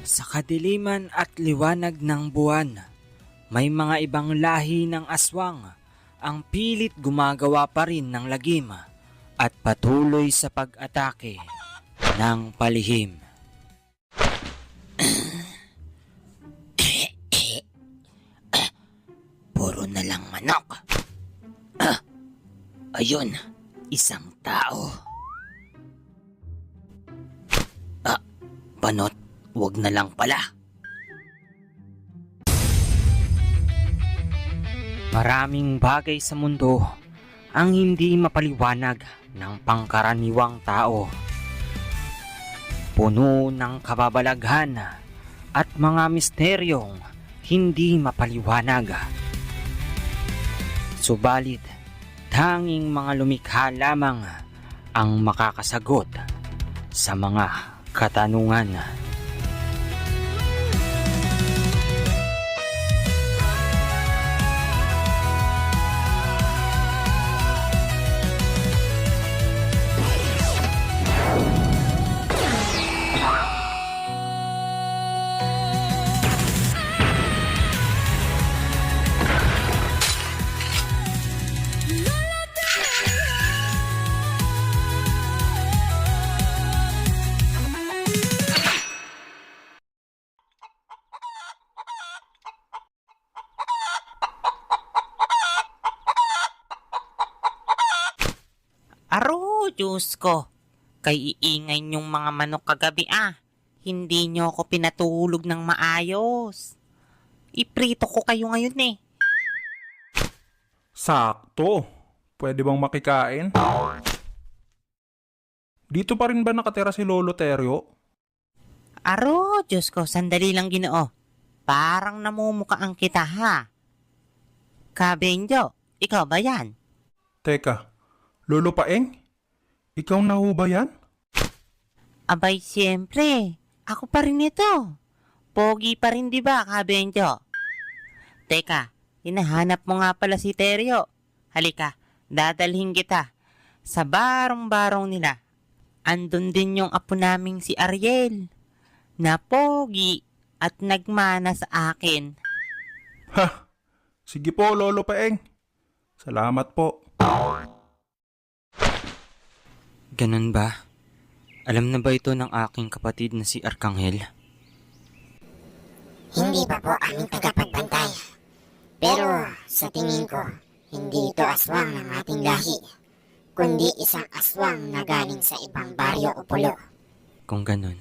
Sa kadiliman at liwanag ng buwan, may mga ibang lahi ng aswang ang pilit gumagawa pa rin ng lagim at patuloy sa pag-atake ng palihim. Puro na lang manok. Ayun, isang tao. Panot, wag na lang pala. Maraming bagay sa mundo ang hindi mapaliwanag ng pangkaraniwang tao. Puno ng kababalaghan at mga misteryong hindi mapaliwanag. Subalit, tanging mga lumikha lamang ang makakasagot sa mga katanungan. Aro, Diyos ko. Kay iingay niyong mga manok kagabi Hindi niyo ako pinatulog ng maayos. Iprito ko kayo ngayon Sakto. Pwede bang makikain? Dito pa rin ba nakatira si Lolo Terio? Aro, Diyos ko, sandali lang Ginoo. Parang namumukhaan kita Kabenjo, ikaw ba yan? Teka, Lolo Paeng? Ikaw na ho ba yan? Abay, siyempre. Ako pa rin ito. Pogi pa rin, di ba, Kabenjo? Teka, hinahanap mo nga pala si Terio. Halika, dadalhin kita. Sa barong-barong nila, andun din yung apo naming si Ariel. Na pogi at nagmana sa akin. Ha! Sige po, Lolo Paeng. Salamat po. Ganun ba? Alam na ba ito ng aking kapatid na si Arkanghel? Hindi pa po aming tagapagbantay. Pero sa tingin ko, hindi ito aswang ng ating lahi, kundi isang aswang na galing sa ibang baryo o pulo. Kung ganun,